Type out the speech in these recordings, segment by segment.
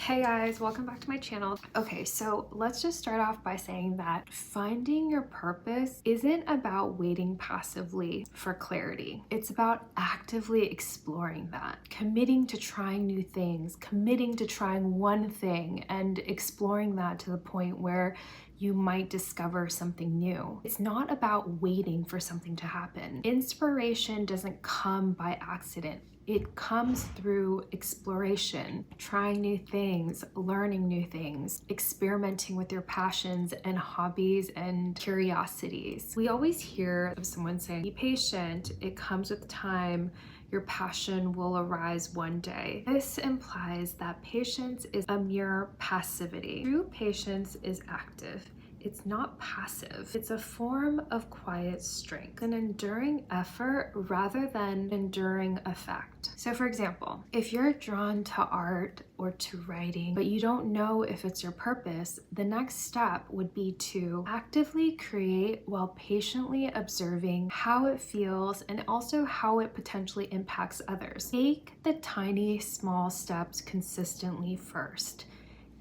Hey guys, welcome back to my channel. Okay, so let's just start off by saying that finding your purpose isn't about waiting passively for clarity. It's about actively exploring that, committing to trying new things, committing to trying one thing and exploring that to the point where you might discover something new. It's not about waiting for something to happen. Inspiration doesn't come by accident. It comes through exploration, trying new things, learning new things, experimenting with your passions and hobbies and curiosities. We always hear of someone saying, be patient, it comes with time, your passion will arise one day. This implies that patience is a mere passivity. True patience is active. It's not passive. It's a form of quiet strength, an enduring effort rather than enduring effect. So for example, if you're drawn to art or to writing, but you don't know if it's your purpose, the next step would be to actively create while patiently observing how it feels and also how it potentially impacts others. Take the tiny, small steps consistently first.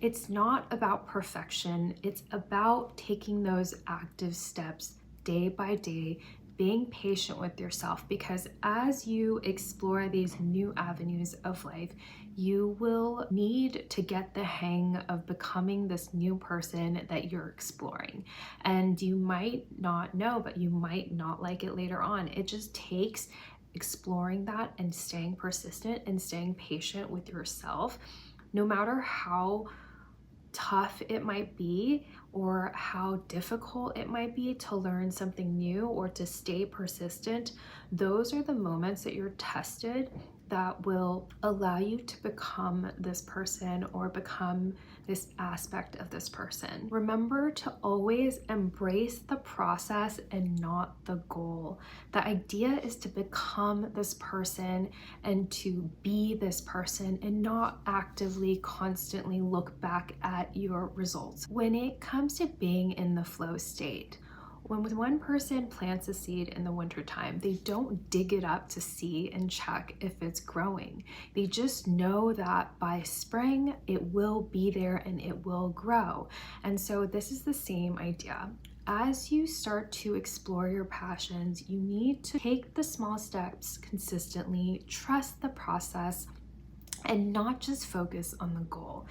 It's not about perfection. It's about taking those active steps day by day, being patient with yourself, because as you explore these new avenues of life, you will need to get the hang of becoming this new person that you're exploring. And you might not know, but you might not like it later on. It just takes exploring that and staying persistent and staying patient with yourself, no matter how tough it might be or how difficult it might be to learn something new or to stay persistent. Those are the moments that you're tested that will allow you to become this person or become this aspect of this person. Remember to always embrace the process and not the goal. The idea is to become this person and to be this person and not actively constantly look back at your results. When it comes to being in the flow state, when one person plants a seed in the wintertime, they don't dig it up to see and check if it's growing. They just know that by spring, it will be there and it will grow. And so this is the same idea. As you start to explore your passions, you need to take the small steps consistently, trust the process, and not just focus on the goal.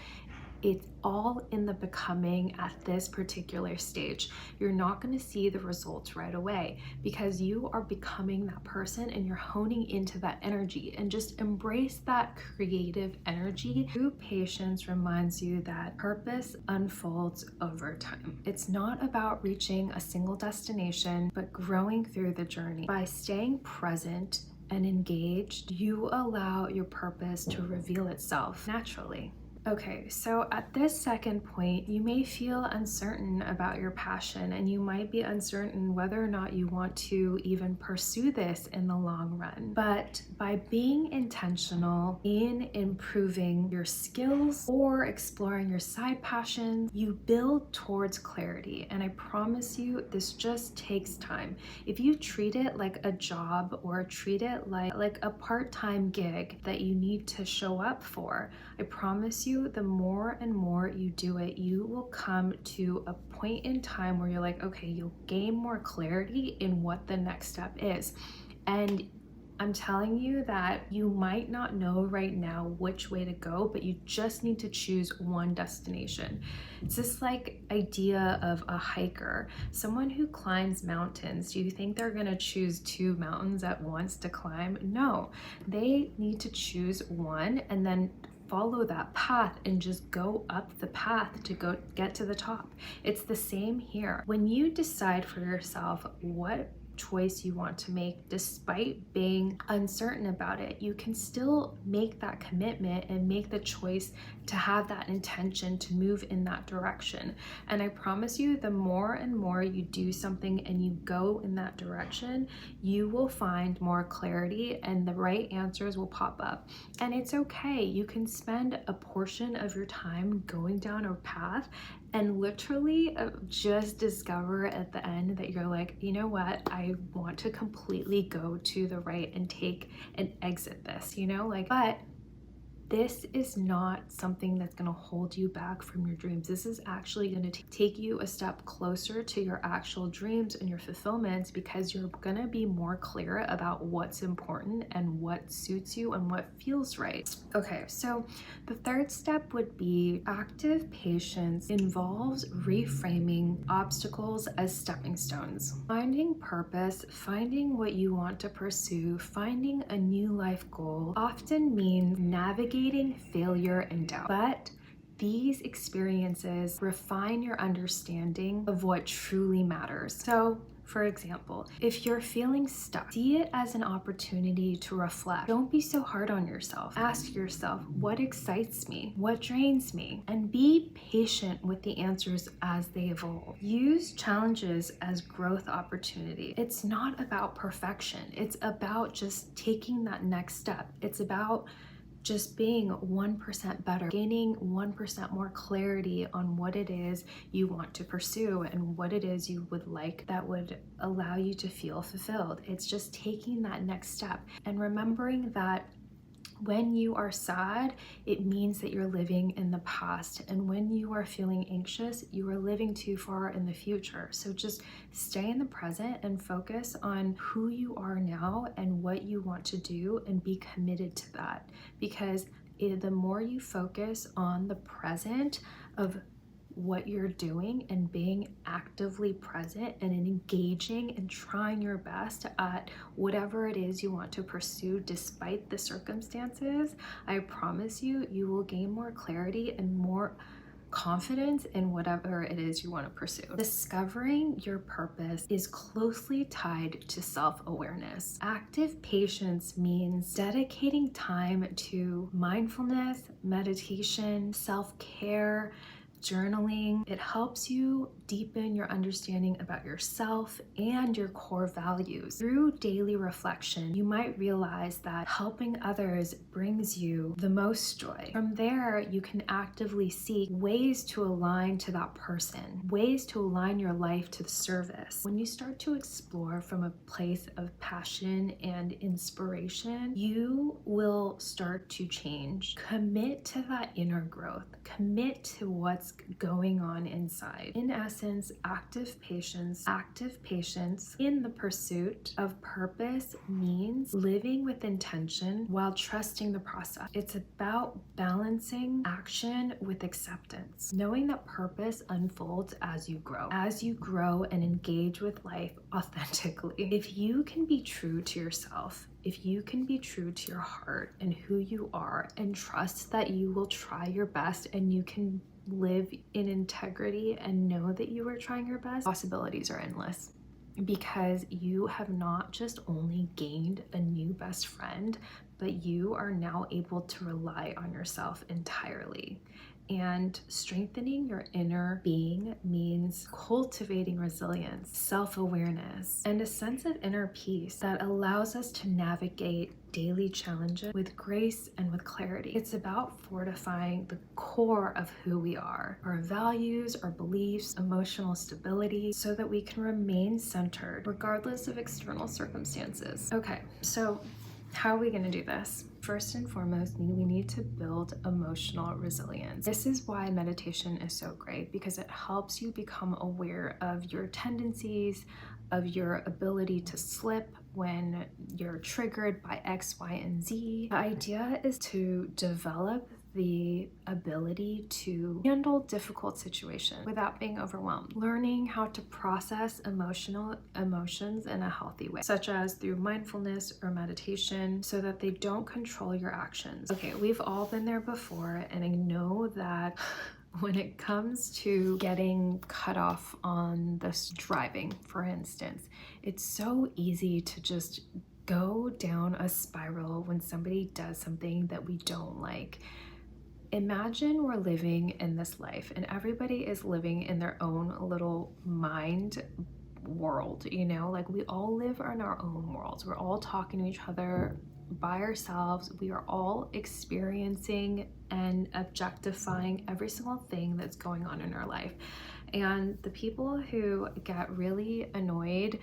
It's all in the becoming at this particular stage. You're not going to see the results right away because you are becoming that person and you're honing into that energy, and just embrace that creative energy. True patience reminds you that purpose unfolds over time. It's not about reaching a single destination, but growing through the journey. By staying present and engaged, you allow your purpose to reveal itself naturally. Okay, so at this second point, you may feel uncertain about your passion, and you might be uncertain whether or not you want to even pursue this in the long run. But by being intentional in improving your skills or exploring your side passions, you build towards clarity. And I promise you, this just takes time. If you treat it like a job or treat it like a part-time gig that you need to show up for, I promise you, the more and more you do it, you will come to a point in time where you're like, okay, you'll gain more clarity in what the next step is. And I'm telling you that you might not know right now which way to go, but you just need to choose one destination. It's this like idea of a hiker, someone who climbs mountains. Do you think they're gonna choose two mountains at once to climb? No, they need to choose one and then follow that path and just go up the path to go get to the top. It's the same here. When you decide for yourself what choice you want to make, despite being uncertain about it, you can still make that commitment and make the choice to have that intention to move in that direction. And I promise you, the more and more you do something and you go in that direction, you will find more clarity and the right answers will pop up. And it's okay. You can spend a portion of your time going down a path and literally just discover at the end that you're like, you know what, I want to completely go to the right and take and exit this, but this is not something that's going to hold you back from your dreams. This is actually going to take you a step closer to your actual dreams and your fulfillments, because you're going to be more clear about what's important and what suits you and what feels right. Okay, so the third step would be active patience involves reframing obstacles as stepping stones. Finding purpose, finding what you want to pursue, finding a new life goal often means navigating failure and doubt. But these experiences refine your understanding of what truly matters. So, for example, if you're feeling stuck, see it as an opportunity to reflect. Don't be so hard on yourself. Ask yourself, what excites me? What drains me? And be patient with the answers as they evolve. Use challenges as growth opportunity. It's not about perfection. It's about just taking that next step. It's about just being 1% better, gaining 1% more clarity on what it is you want to pursue and what it is you would like that would allow you to feel fulfilled. It's just taking that next step and remembering that when you are sad, it means that you're living in the past. And when you are feeling anxious, you are living too far in the future. So just stay in the present and focus on who you are now and what you want to do and be committed to that. Because the more you focus on the present of what you're doing and being actively present and engaging and trying your best at whatever it is you want to pursue despite the circumstances, I promise you, you will gain more clarity and more confidence in whatever it is you want to pursue. Discovering your purpose is closely tied to self-awareness. Active patience means dedicating time to mindfulness, meditation, self-care, journaling. It helps you deepen your understanding about yourself and your core values. Through daily reflection, you might realize that helping others brings you the most joy. From there, you can actively seek ways to align to that person, ways to align your life to the service. When you start to explore from a place of passion and inspiration, you will start to change. Commit to that inner growth. Commit to what's going on inside. In essence, active patience in the pursuit of purpose means living with intention while trusting the process. It's about balancing action with acceptance, knowing that purpose unfolds as you grow and engage with life authentically. If you can be true to yourself, if you can be true to your heart and who you are and trust that you will try your best and you can live in integrity and know that you are trying your best, possibilities are endless, because you have not just only gained a new best friend, but you are now able to rely on yourself entirely. And strengthening your inner being means cultivating resilience, self-awareness, and a sense of inner peace that allows us to navigate daily challenges with grace and with clarity. It's about fortifying the core of who we are, our values, our beliefs, emotional stability, so that we can remain centered regardless of external circumstances. Okay, so how are we going to do this? First and foremost, we need to build emotional resilience. This is why meditation is so great, because it helps you become aware of your tendencies, of your ability to slip when you're triggered by X, Y, and Z. The idea is to develop the ability to handle difficult situations without being overwhelmed, learning how to process emotions in a healthy way, such as through mindfulness or meditation, so that they don't control your actions. Okay, we've all been there before, and I know that when it comes to getting cut off on this driving, for instance, it's so easy to just go down a spiral when somebody does something that we don't like. Imagine we're living in this life and everybody is living in their own little mind world, you know, like we all live in our own worlds. We're all talking to each other by ourselves. We are all experiencing and objectifying every single thing that's going on in our life. And the people who get really annoyed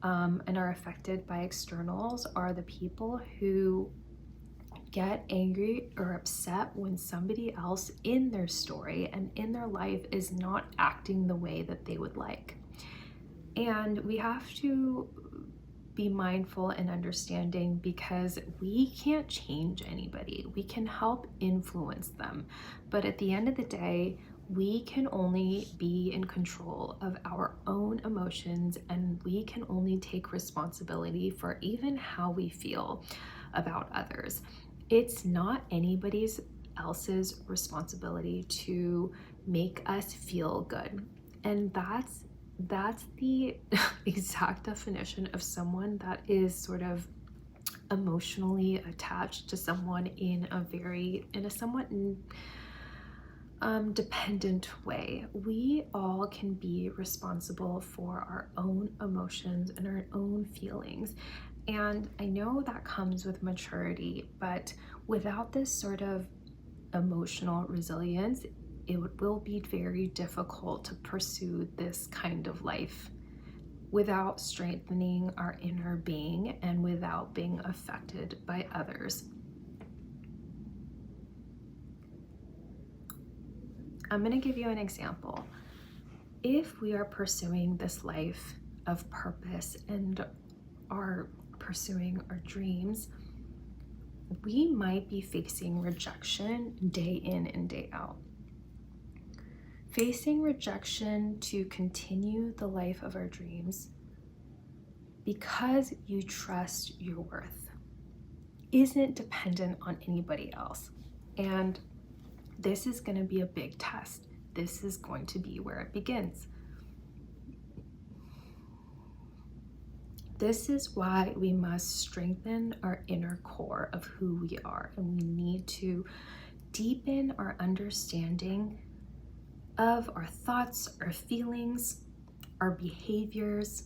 and are affected by externals are the people who get angry or upset when somebody else in their story and in their life is not acting the way that they would like. And we have to be mindful and understanding, because we can't change anybody. We can help influence them, but at the end of the day, we can only be in control of our own emotions, and we can only take responsibility for even how we feel about others. It's not anybody else's responsibility to make us feel good. And that's the exact definition of someone that is sort of emotionally attached to someone in a somewhat dependent way. We all can be responsible for our own emotions and our own feelings. And I know that comes with maturity, but without this sort of emotional resilience, it will be very difficult to pursue this kind of life without strengthening our inner being and without being affected by others. I'm going to give you an example. If we are pursuing this life of purpose and are pursuing our dreams, we might be facing rejection day in and day out. Facing rejection to continue the life of our dreams because you trust your worth isn't dependent on anybody else. And this is going to be a big test. This is going to be where it begins. This is why we must strengthen our inner core of who we are, and we need to deepen our understanding of our thoughts, our feelings, our behaviors,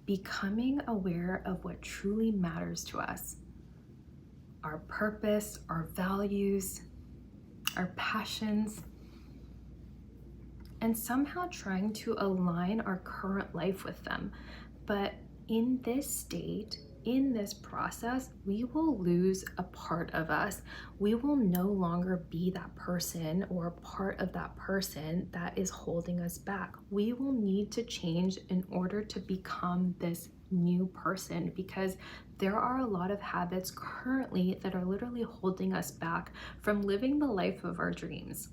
becoming aware of what truly matters to us, our purpose, our values, our passions, and somehow trying to align our current life with them. But in this state, in this process, we will lose a part of us. We will no longer be that person or part of that person that is holding us back. We will need to change in order to become this new person, because there are a lot of habits currently that are literally holding us back from living the life of our dreams.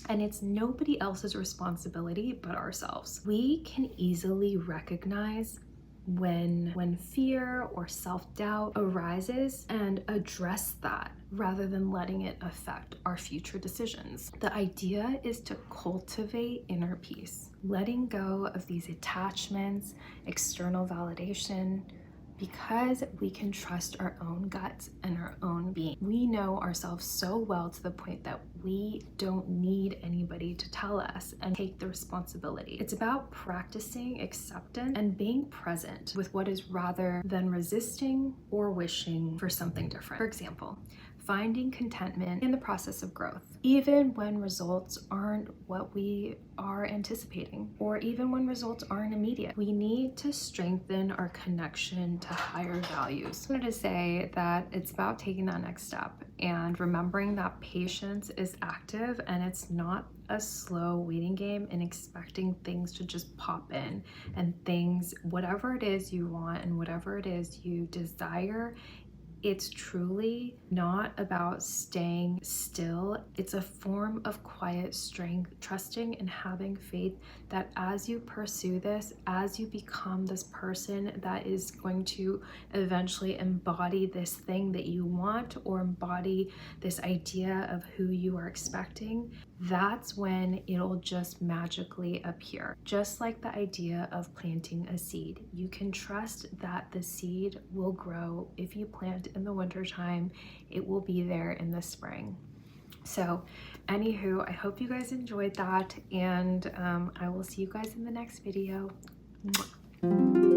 And it's nobody else's responsibility but ourselves. We can easily recognize when fear or self-doubt arises and address that rather than letting it affect our future decisions. The idea is to cultivate inner peace, letting go of these attachments, external validation, because we can trust our own guts and our own being. We know ourselves so well to the point that we don't need anybody to tell us and take the responsibility. It's about practicing acceptance and being present with what is, rather than resisting or wishing for something different. For example, finding contentment in the process of growth, even when results aren't what we are anticipating, or even when results aren't immediate. We need to strengthen our connection to higher values. I wanted to say that it's about taking that next step and remembering that patience is active and it's not a slow waiting game and expecting things to just pop in, and things, whatever it is you want and whatever it is you desire, it's truly not about staying still. It's a form of quiet strength, trusting and having faith that as you pursue this, as you become this person that is going to eventually embody this thing that you want, or embody this idea of who you are expecting, that's when it'll just magically appear. Just like the idea of planting a seed. You can trust that the seed will grow. If you plant in the winter time, it will be there in the spring. So anywho, I hope you guys enjoyed that, and I will see you guys in the next video. Mwah.